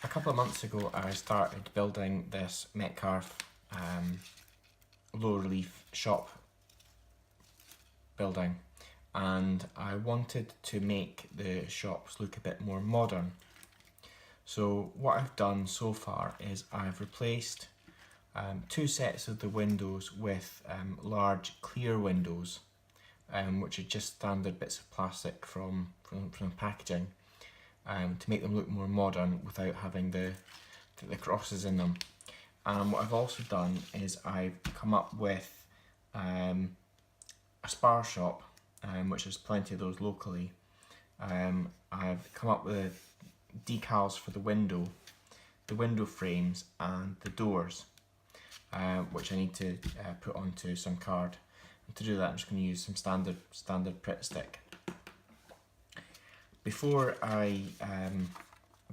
A couple of months ago I started building this Metcalfe low relief shop building, and I wanted to make the shops look a bit more modern. So what I've done so far is I've replaced two sets of the windows with large clear windows, which are just standard bits of plastic from packaging, to make them look more modern without having the crosses in them. And what I've also done is I've come up with a spar shop, which there's plenty of those locally. I've come up with decals for the window frames and the doors, which I need to put onto some card. And to do that I'm just going to use some standard Pritt stick. Before I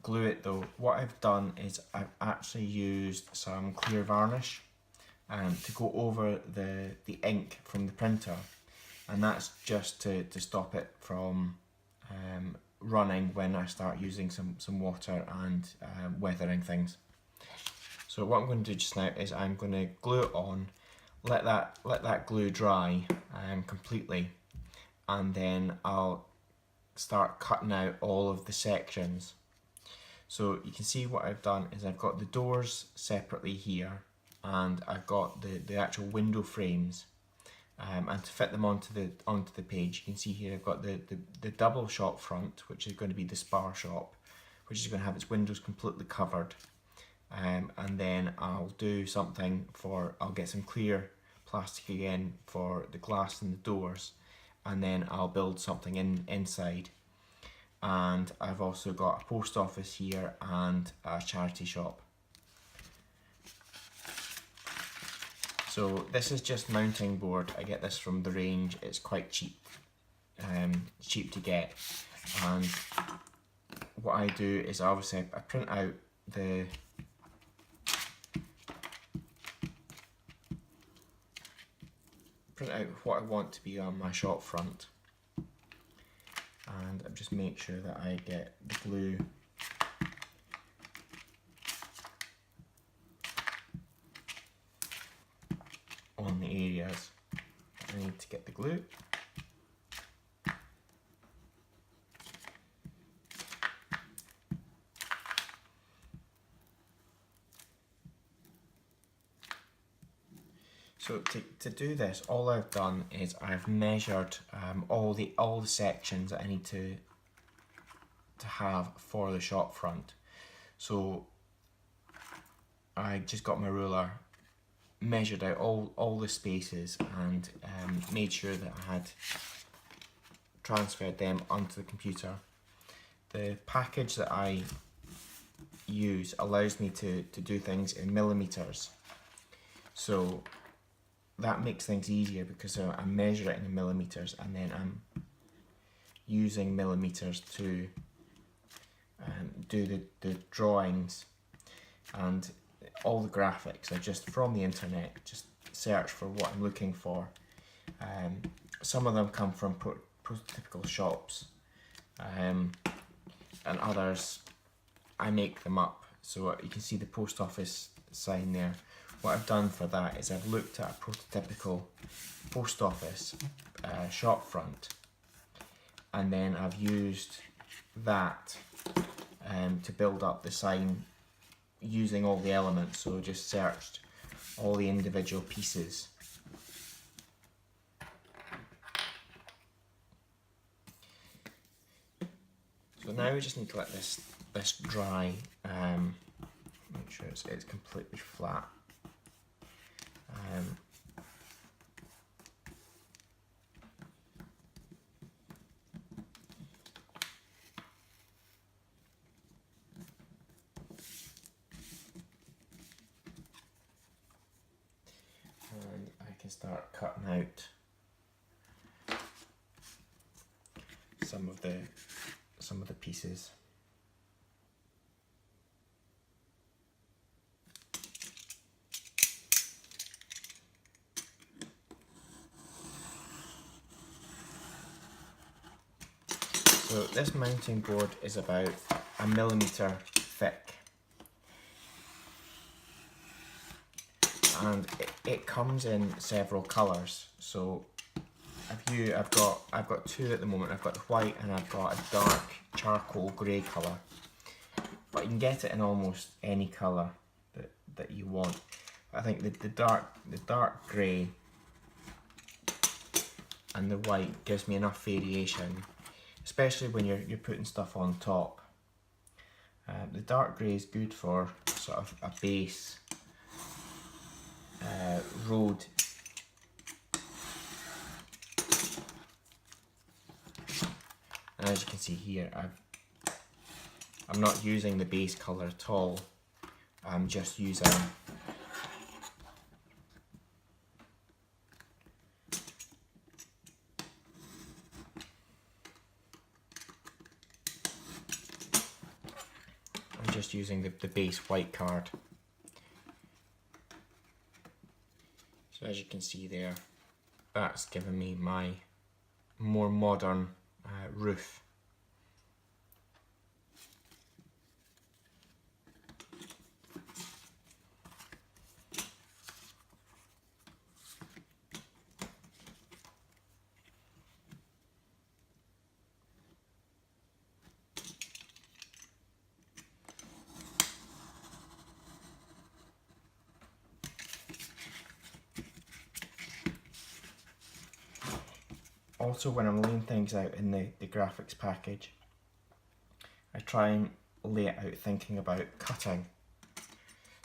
glue it though, what I've done is I've actually used some clear varnish to go over the ink from the printer, and that's just to stop it from running when I start using some water and weathering things. So what I'm going to do just now is I'm going to glue it on, let that glue dry completely, and then I'll start cutting out all of the sections. So you can see what I've done is I've got the doors separately here, and I've got the actual window frames, and to fit them onto the page, you can see here I've got the double shop front, which is going to be the spar shop, which is going to have its windows completely covered, and then I'll do something I'll get some clear plastic again for the glass and the doors, and then I'll build something inside. And I've also got a post office here and a charity shop. So this is just mounting board. I get this from the range. It's quite cheap, cheap to get. And what I do is obviously I print out what I want to be on my shop front, and I just make sure that I get the glue on the areas that I need to get the glue. So to do this, all I've done is I've measured all the sections that I need to have for the shop front. So I just got my ruler, measured out all the spaces, and made sure that I had transferred them onto the computer. The package that I use allows me to do things in millimeters, so that makes things easier because I measure it in millimeters, and then I'm using millimeters to do the drawings, and all the graphics are just from the internet. Just search for what I'm looking for. Some of them come from prototypical shops, and others I make them up. So you can see the post office sign there. What I've done for that is I've looked at a prototypical post office shop front, and then I've used that to build up the sign using all the elements. So just searched all the individual pieces. So now we just need to let this dry, make sure it's completely flat. And I can start cutting out some of the pieces. So this mounting board is about 1 millimeter thick, and it comes in several colours. So I've got two at the moment. I've got the white and I've got a dark charcoal grey colour. But you can get it in almost any colour that you want. I think the dark grey and the white gives me enough variation, especially when you're putting stuff on top. The dark grey is good for sort of a base road. And as you can see here, I'm not using the base colour at all. I'm just using the base white card. So as you can see there, that's given me my more modern roof. Also, when I'm laying things out in the graphics package, I try and lay it out thinking about cutting.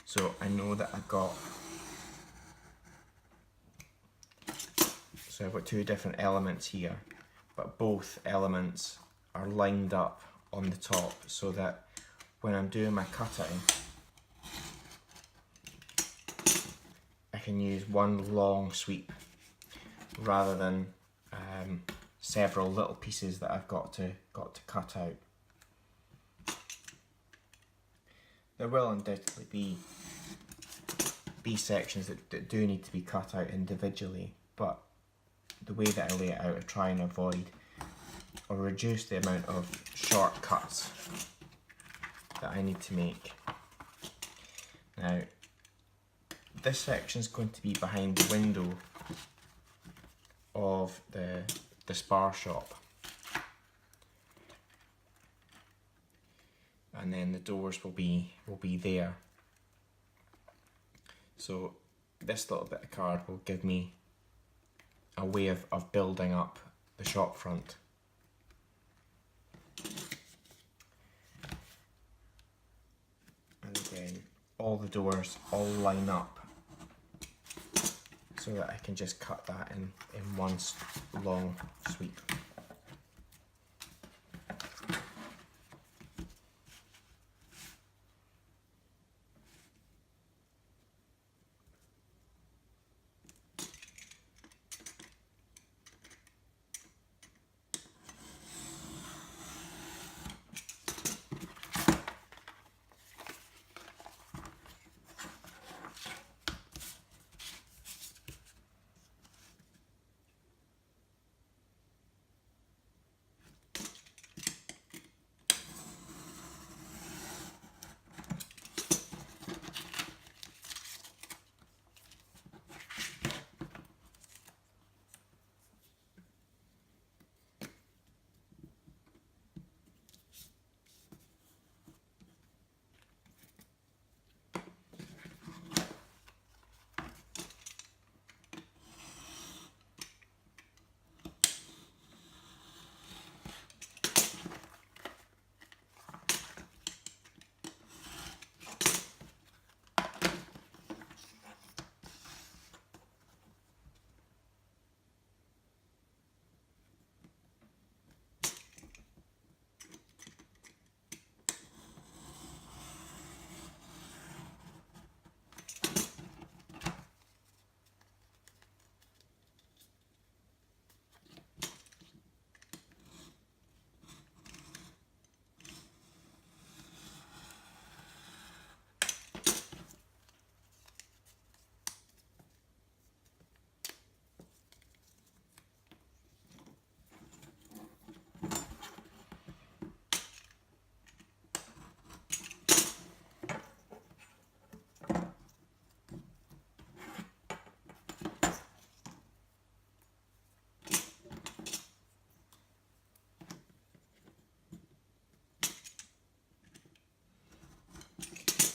So I know that I've got two different elements here, but both elements are lined up on the top so that when I'm doing my cutting, I can use one long sweep rather than several little pieces that I've got to cut out. There will undoubtedly be sections that do need to be cut out individually, but the way that I lay it out, I try and avoid or reduce the amount of shortcuts that I need to make. Now, this section is going to be behind the window of the spar shop, and then the doors will be there. So this little bit of card will give me a way of building up the shop front. And again, all the doors all line up so that I can just cut that in one long sweep.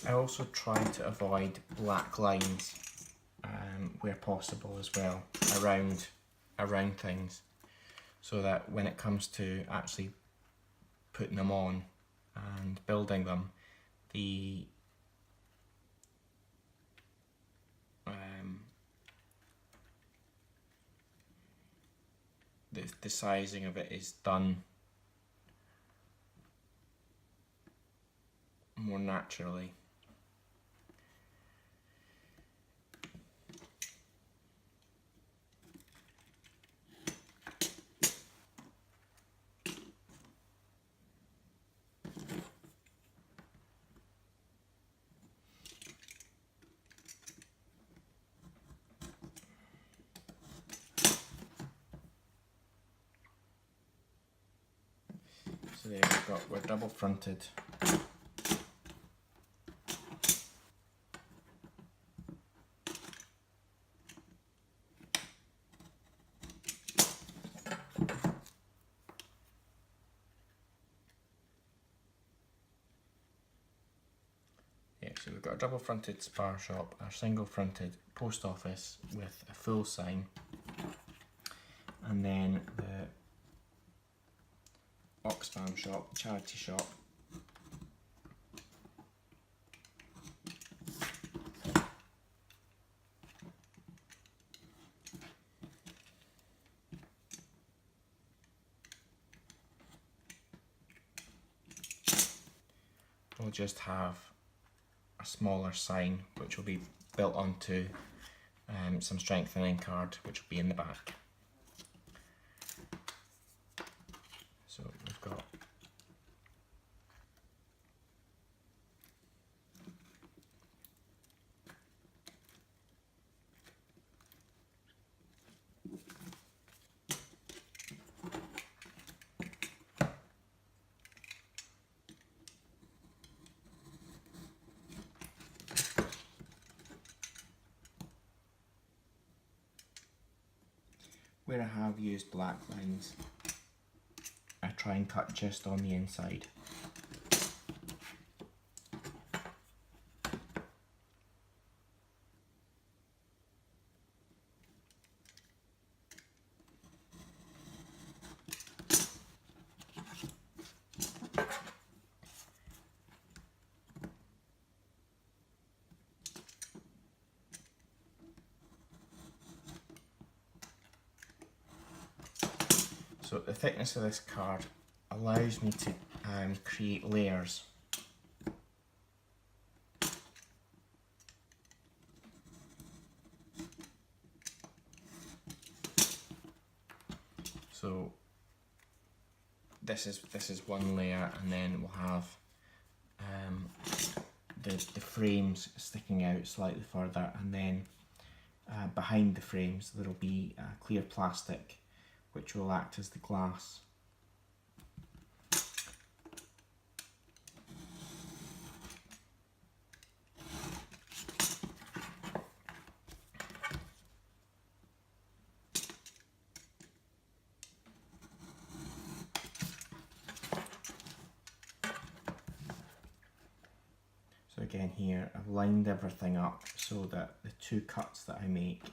I also try to avoid black lines where possible as well around things, so that when it comes to actually putting them on and building them, the the sizing of it is done more naturally. So there we've got, we're double fronted. Yeah, so we've got a double fronted spar shop, a single fronted post office with a full sign, and then the Oxfam shop, charity shop. We'll just have a smaller sign which will be built onto some strengthening card which will be in the back. So we've got where I have used black lines, I try and cut just on the inside. So the thickness of this card allows me to create layers. So this is one layer, and then we'll have the frames sticking out slightly further, and then behind the frames there will be clear plastic which will act as the glass. So again here I've lined everything up so that the two cuts that I make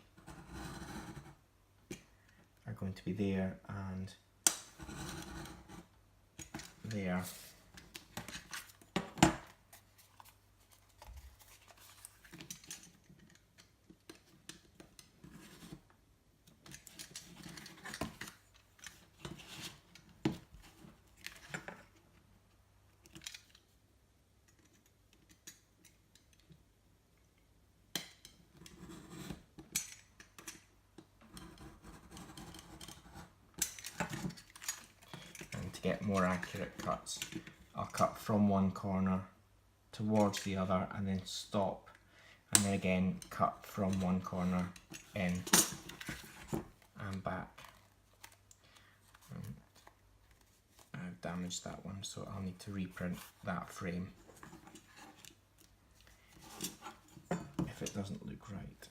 are going to be there and there. To get more accurate cuts, I'll cut from one corner towards the other and then stop, and then again cut from one corner in and back. And I've damaged that one, so I'll need to reprint that frame if it doesn't look right.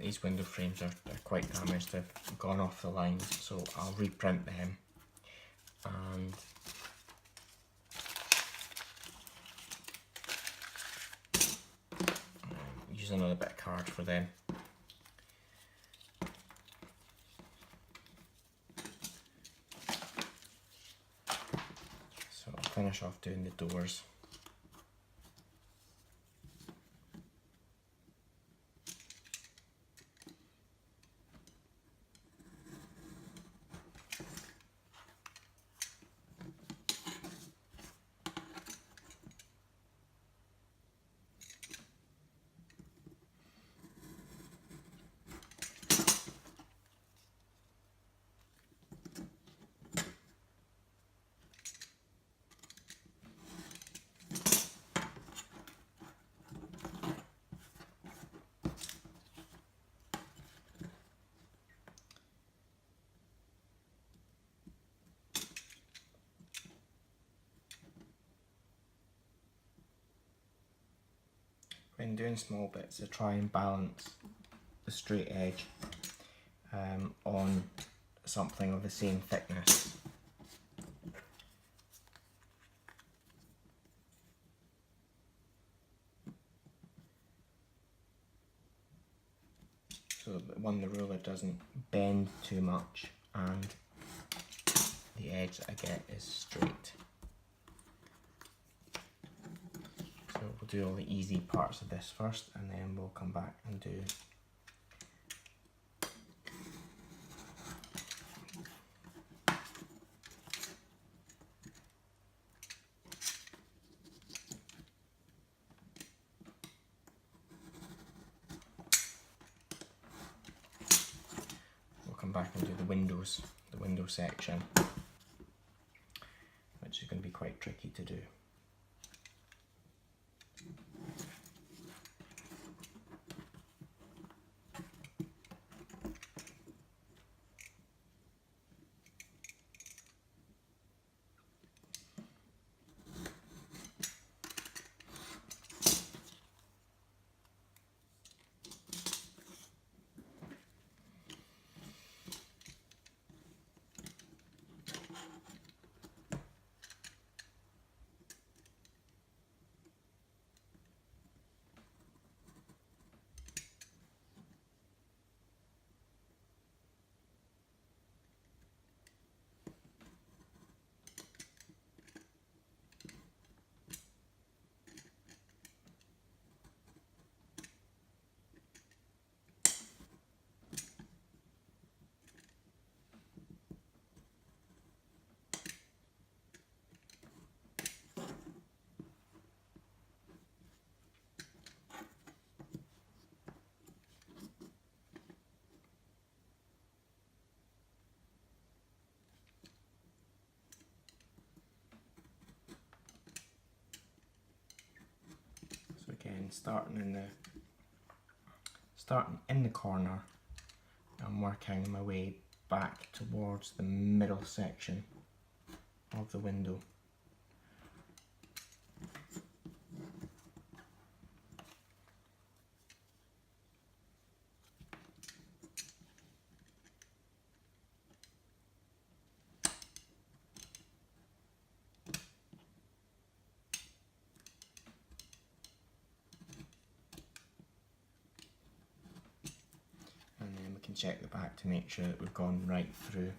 these window frames are quite damaged, they've gone off the lines, so I'll reprint them and use another bit of card for them. So I'll finish off doing the doors. When doing small bits, I try and balance the straight edge on something of the same thickness. So that the ruler doesn't bend too much and the edge that I get is straight. So we'll do all the easy parts of this first and then we'll come back and do the window section, which is going to be quite tricky to do. Again, starting in the corner and working my way back towards the middle section of the window. Check the back to make sure that we've gone right through.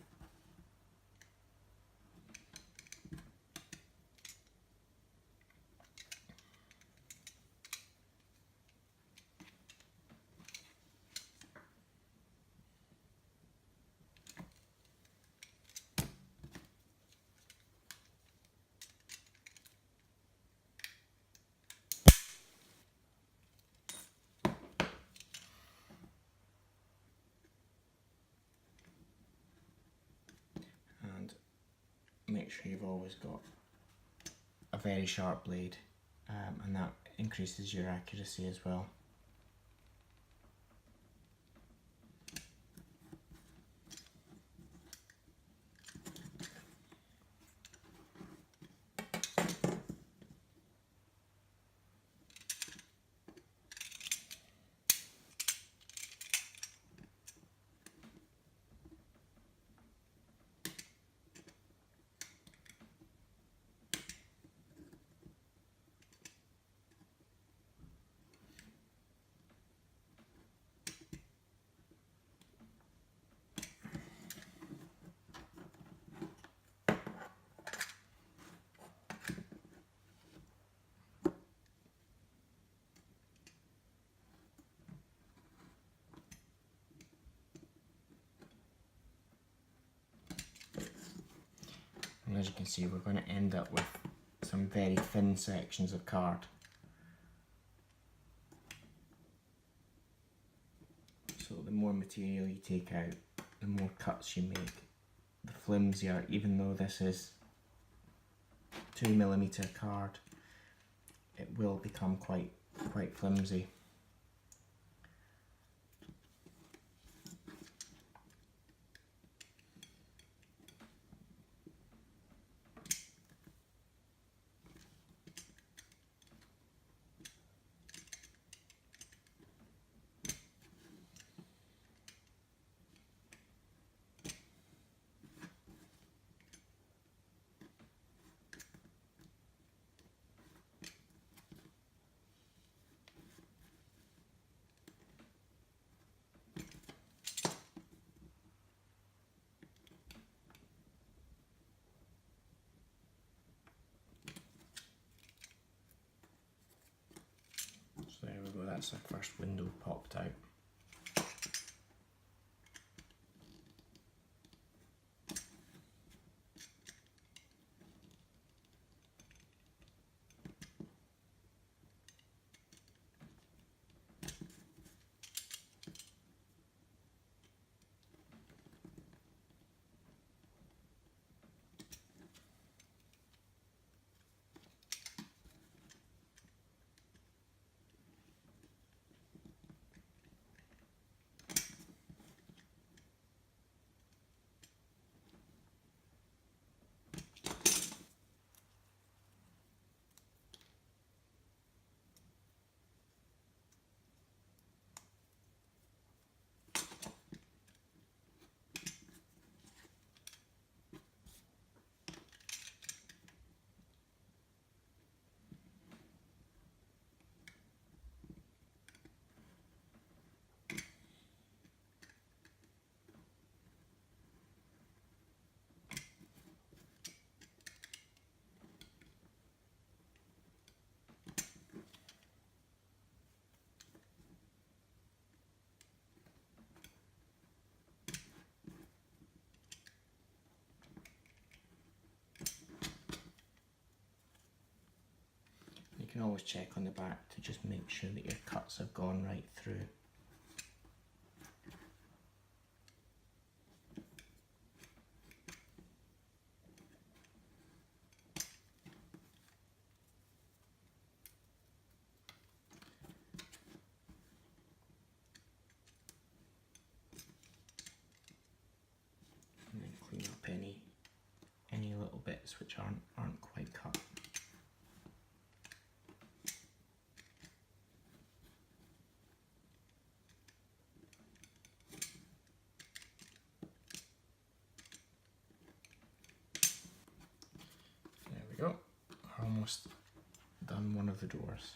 Make sure you've always got a very sharp blade, and that increases your accuracy as well. And as you can see, we're going to end up with some very thin sections of card. So the more material you take out, the more cuts you make. The flimsier, even though this is 2mm card, it will become quite flimsy. So there we go, that's our first window popped out. You can always check on the back to just make sure that your cuts have gone right through. And then clean up any little bits which aren't quite cut. There we go. We're almost done one of the doors.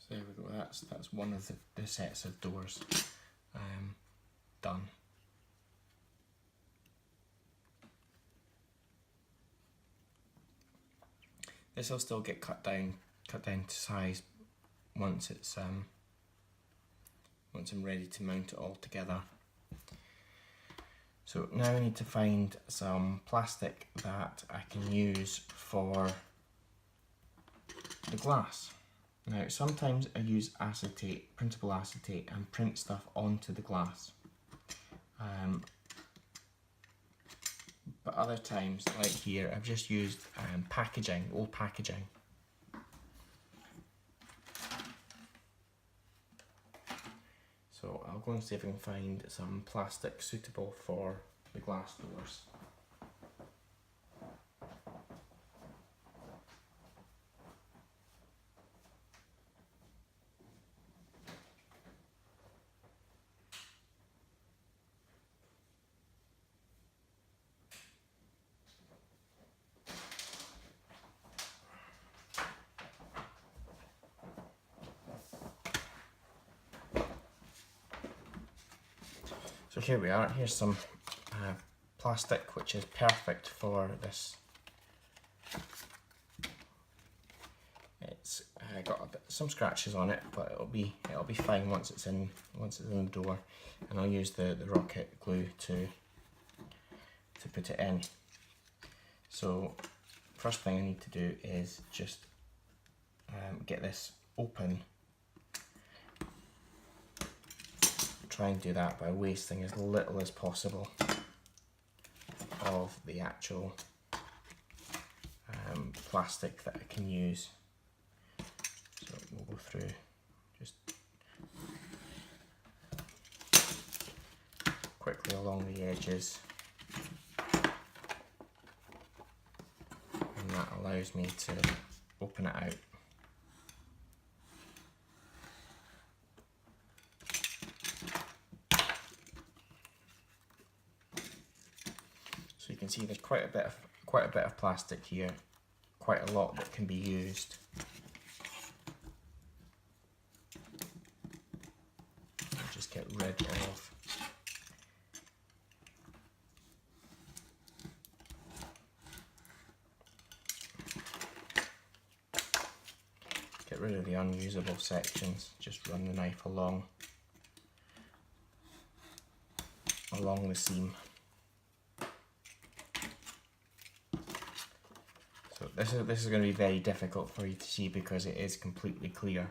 So there we go, that's one of the sets of doors done. This will still get cut down to size once I'm ready to mount it all together. So now I need to find some plastic that I can use for the glass. Now sometimes I use acetate, printable acetate, and print stuff onto the glass. But other times, like here, I've just used packaging, old packaging. So I'll go and see if I can find some plastic suitable for the glass doors. So here we are, here's some plastic which is perfect for this. It's got some scratches on it, but it'll be fine once it's in the door, and I'll use the rocket glue to put it in. So first thing I need to do is just get this open. Try and do that by wasting as little as possible of the actual plastic that I can use. So we'll go through just quickly along the edges, and that allows me to open it out. So you can see there's quite a bit of plastic here, quite a lot that can be used. I'll just get rid of the unusable sections. Just run the knife along the seam. So this is going to be very difficult for you to see because it is completely clear.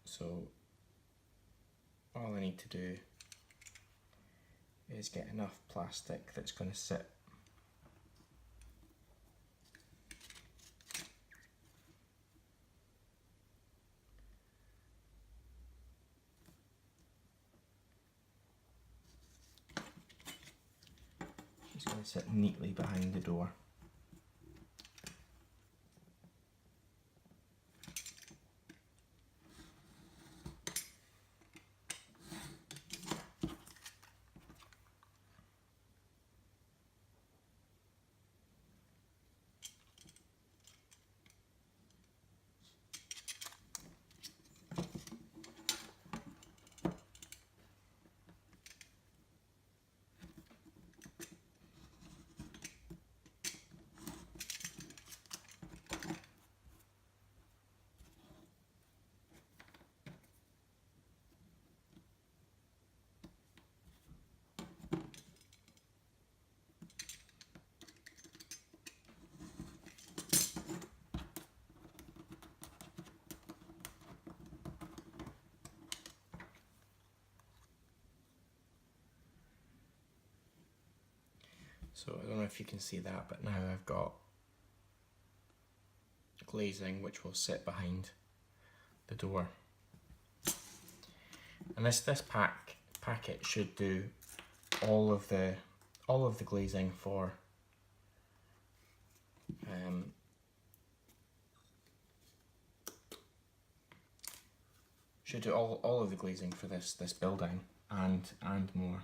So all I need to do is get enough plastic that's going to sit neatly behind the door. So I don't know if you can see that, but now I've got glazing which will sit behind the door. And this packet should do all of the glazing for should do all of the glazing for this building and more.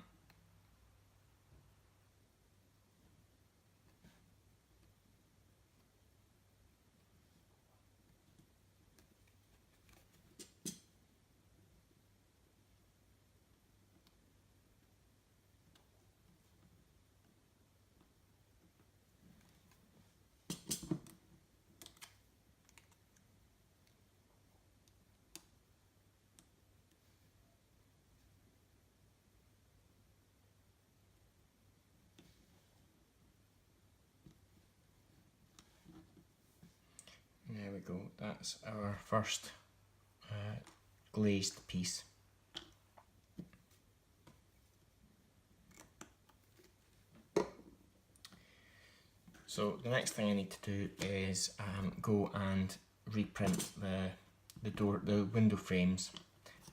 There we go, that's our first glazed piece. So the next thing I need to do is go and reprint the window frames,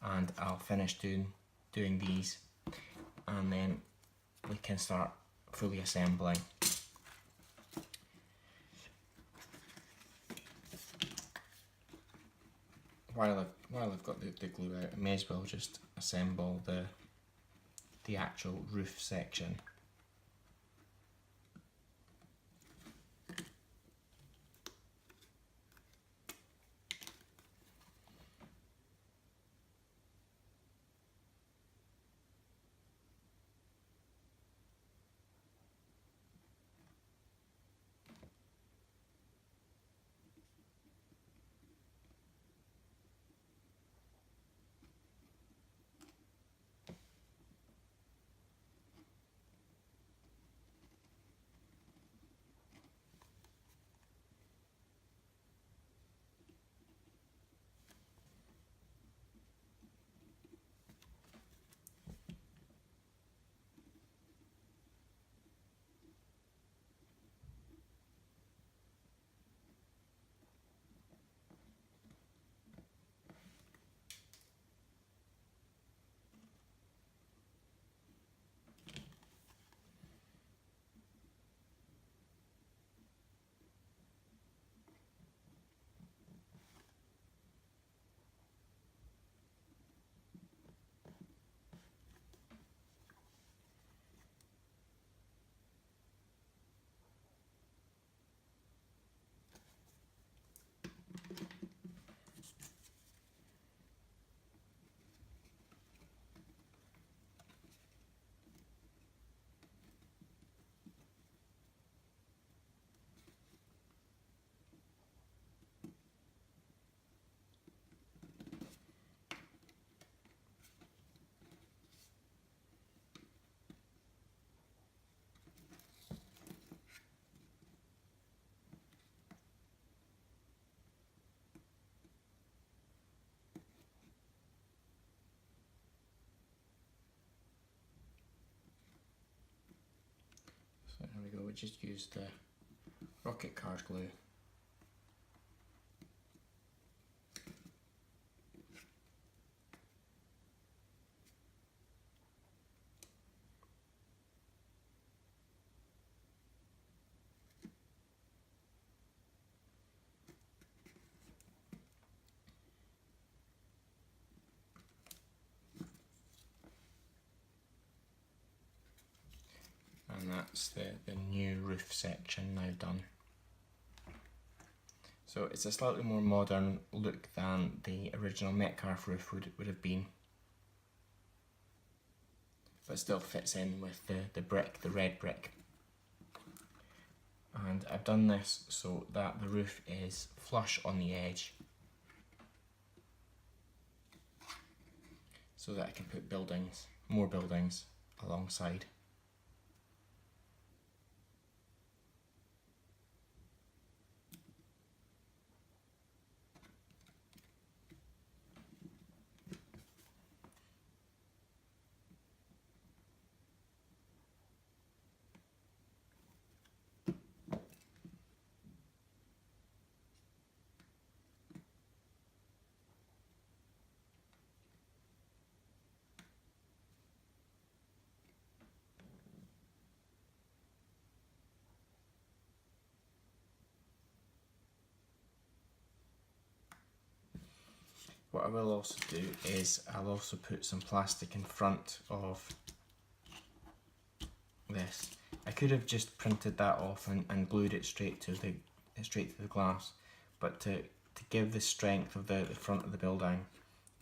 and I'll finish doing these, and then we can start fully assembling. While I've got the glue out, I may as well just assemble the actual roof section. So there we go, we just used the rocket card glue. And that's the new roof section now done. So it's a slightly more modern look than the original Metcalfe roof would have been. But still fits in with the brick, the red brick. And I've done this so that the roof is flush on the edge, so that I can put buildings, more buildings alongside. What I will also do is I'll also put some plastic in front of this. I could have just printed that off and glued it straight to the glass, but to give the strength of the front of the building,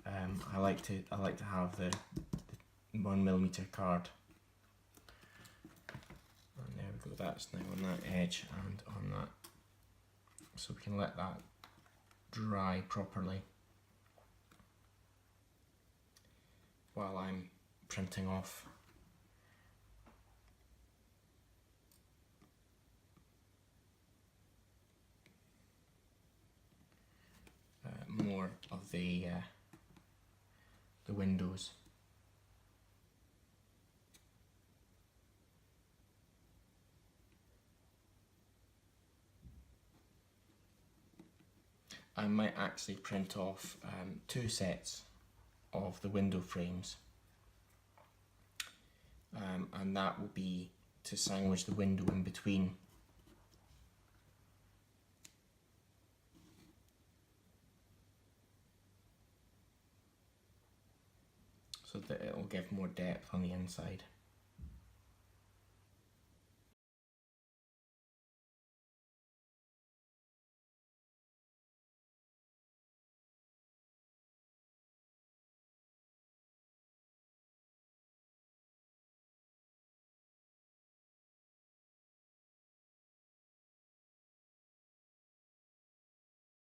I like to have the 1mm card. And there we go. That's now on that edge and on that, so we can let that dry properly while I'm printing off more of the windows. I might actually print off 2 sets of the window frames, and that will be to sandwich the window in between. So that it will give more depth on the inside.